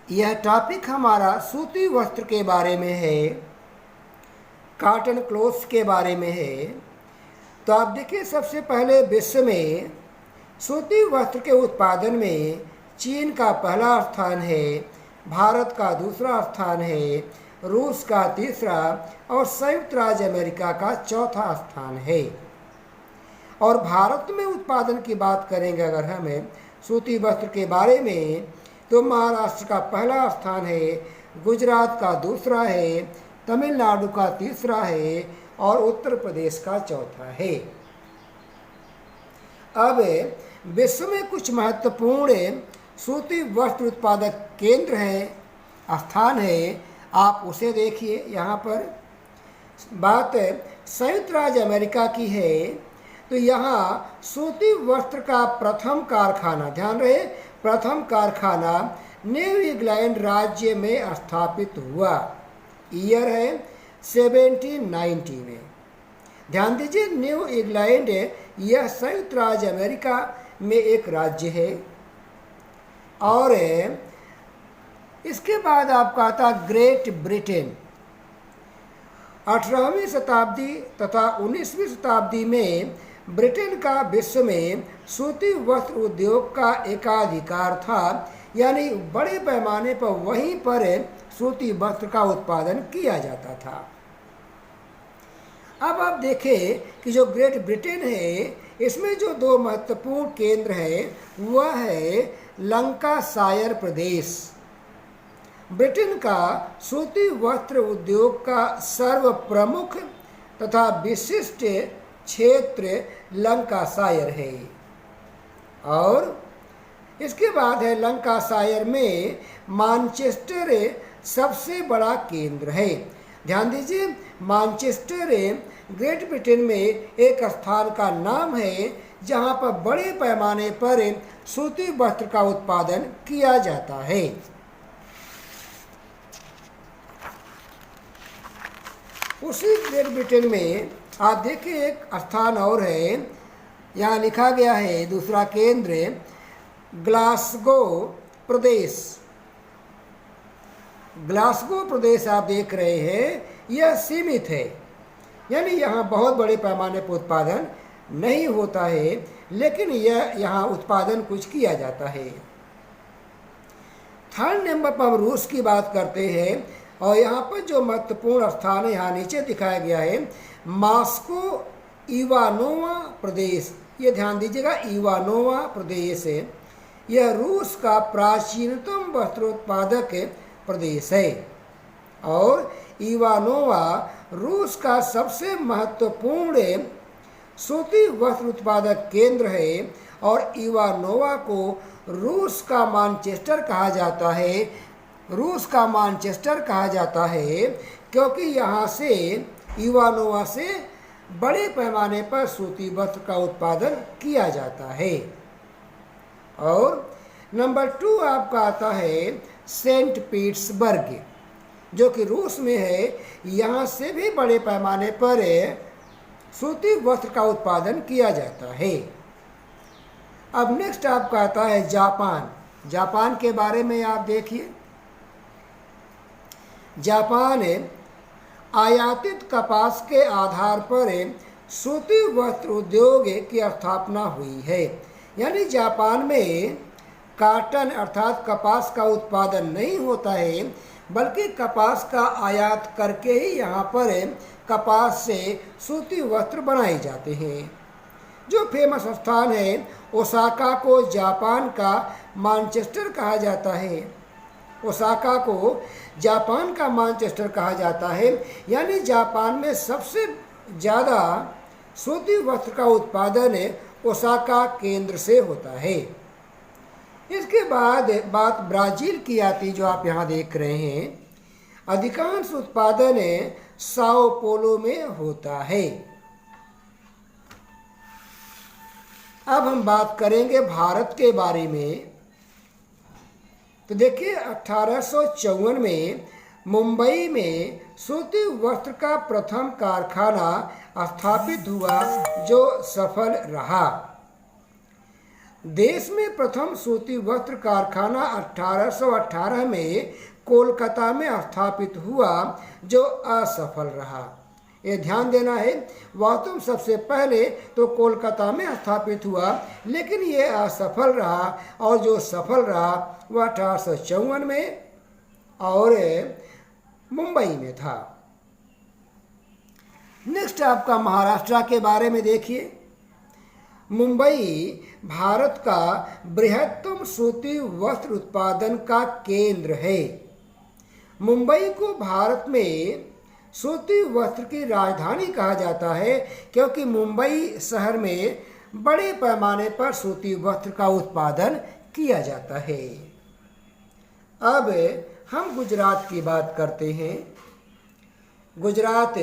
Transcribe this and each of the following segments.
यह टॉपिक हमारा सूती वस्त्र के बारे में है, कॉटन क्लोथ्स के बारे में है। तो आप देखिए, सबसे पहले विश्व में सूती वस्त्र के उत्पादन में चीन का पहला स्थान है, भारत का दूसरा स्थान है, रूस का तीसरा और संयुक्त राज्य अमेरिका का चौथा स्थान है। और भारत में उत्पादन की बात करेंगे अगर हमें सूती वस्त्र के बारे में, तो महाराष्ट्र का पहला स्थान है, गुजरात का दूसरा है, तमिलनाडु का तीसरा है और उत्तर प्रदेश का चौथा है। अब विश्व में कुछ महत्वपूर्ण सूती वस्त्र उत्पादक केंद्र हैं, स्थान है, आप उसे देखिए। यहाँ पर बात संयुक्त राज्य अमेरिका की है, तो यहाँ सूती वस्त्र का प्रथम कारखाना, ध्यान रहे, प्रथम कारखाना न्यू इंग्लैंड राज्य में स्थापित हुआ। ईयर है 1790 में। ध्यान दीजिए, न्यू इंग्लैंड यह संयुक्त राज्य अमेरिका में एक राज्य है। और इसके बाद आपका आता ग्रेट ब्रिटेन। 18वीं शताब्दी तथा 19वीं शताब्दी में ब्रिटेन का विश्व में सूती वस्त्र उद्योग का एकाधिकार था, यानी बड़े पैमाने पर वहीं पर सूती वस्त्र का उत्पादन किया जाता था। अब आप देखें कि जो ग्रेट ब्रिटेन है, इसमें जो दो महत्वपूर्ण केंद्र हैं वह है लंकाशायर प्रदेश। ब्रिटेन का सूती वस्त्र उद्योग का सर्व प्रमुख तथा विशिष्ट क्षेत्र लंकाशायर है। और इसके बाद है लंकाशायर में मैनचेस्टर सबसे बड़ा केंद्र है। ध्यान दीजिए, मैनचेस्टर ग्रेट ब्रिटेन में एक स्थान का नाम है जहां पर बड़े पैमाने पर सूती वस्त्र का उत्पादन किया जाता है। उसी ग्रेट ब्रिटेन में आप देखिए एक स्थान और है, यहाँ लिखा गया है दूसरा केंद्र ग्लासगो प्रदेश। ग्लासगो प्रदेश आप देख रहे हैं, यह सीमित है, यानी यहाँ बहुत बड़े पैमाने पर उत्पादन नहीं होता है, लेकिन यह यहाँ उत्पादन कुछ किया जाता है। थर्ड नंबर पर हम रूस की बात करते हैं, और यहाँ पर जो महत्वपूर्ण स्थान है यहाँ नीचे दिखाया गया है, मॉस्को इवानोवा प्रदेश। ये ध्यान दीजिएगा, इवानोवा प्रदेश है, यह रूस का प्राचीनतम वस्त्रोत्पादक प्रदेश है। और इवानोवा रूस का सबसे महत्वपूर्ण सूती वस्त्र उत्पादक केंद्र है। और इवानोवा को रूस का मैनचेस्टर कहा जाता है। रूस का मैनचेस्टर कहा जाता है क्योंकि यहाँ से, इवानोवा से बड़े पैमाने पर सूती वस्त्र का उत्पादन किया जाता है। और नंबर 2 आपका आता है सेंट पीटर्सबर्ग, जो कि रूस में है। यहाँ से भी बड़े पैमाने पर सूती वस्त्र का उत्पादन किया जाता है। अब नेक्स्ट आपका आता है जापान। जापान के बारे में आप देखिए, जापान आयातित कपास के आधार पर सूती वस्त्र उद्योग की स्थापना हुई है। यानी जापान में कॉटन अर्थात कपास का उत्पादन नहीं होता है, बल्कि कपास का आयात करके ही यहाँ पर कपास से सूती वस्त्र बनाए जाते हैं। जो फेमस स्थान है, ओसाका को जापान का मैनचेस्टर कहा जाता है। ओसाका को जापान का मैनचेस्टर कहा जाता है, यानी जापान में सबसे ज़्यादा सूती वस्त्र का उत्पादन ओसाका केंद्र से होता है। इसके बाद बात ब्राज़ील की आती, जो आप यहाँ देख रहे हैं। अधिकांश उत्पादन साओ पोलो में होता है। अब हम बात करेंगे भारत के बारे में। तो देखिए, 1854 में मुंबई में सूती वस्त्र का प्रथम कारखाना स्थापित हुआ, जो सफल रहा। देश में प्रथम सूती वस्त्र कारखाना 1818 में कोलकाता में स्थापित हुआ, जो असफल रहा। ये ध्यान देना है, वास्तव में सबसे पहले तो कोलकाता में स्थापित हुआ, लेकिन ये असफल रहा, और जो सफल रहा वह 1854 में और मुंबई में था। नेक्स्ट आपका महाराष्ट्र के बारे में देखिए। मुंबई भारत का बृहत्तम सूती वस्त्र उत्पादन का केंद्र है। मुंबई को भारत में सूती वस्त्र की राजधानी कहा जाता है, क्योंकि मुंबई शहर में बड़े पैमाने पर सूती वस्त्र का उत्पादन किया जाता है। अब हम गुजरात की बात करते हैं। गुजरात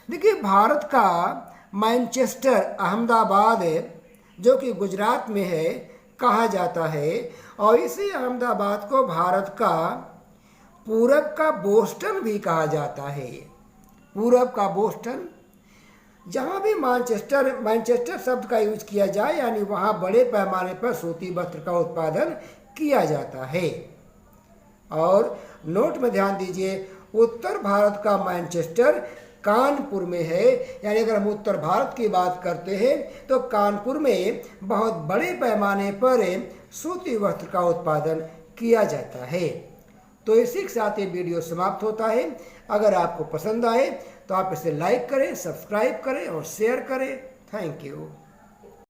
देखिए, भारत का मैनचेस्टर अहमदाबाद जो कि गुजरात में है कहा जाता है, और इसी अहमदाबाद को भारत का पूरब का बोस्टन भी कहा जाता है। पूरब का बोस्टन, जहाँ भी मैनचेस्टर शब्द का यूज किया जाए, यानी वहाँ बड़े पैमाने पर सूती वस्त्र का उत्पादन किया जाता है। और नोट में ध्यान दीजिए, उत्तर भारत का मैनचेस्टर कानपुर में है, यानी अगर हम उत्तर भारत की बात करते हैं तो कानपुर में बहुत बड़े पैमाने पर सूती वस्त्र का उत्पादन किया जाता है। तो इसी के साथ ये वीडियो समाप्त होता है। अगर आपको पसंद आए तो आप इसे लाइक करें, सब्सक्राइब करें और शेयर करें। Thank you.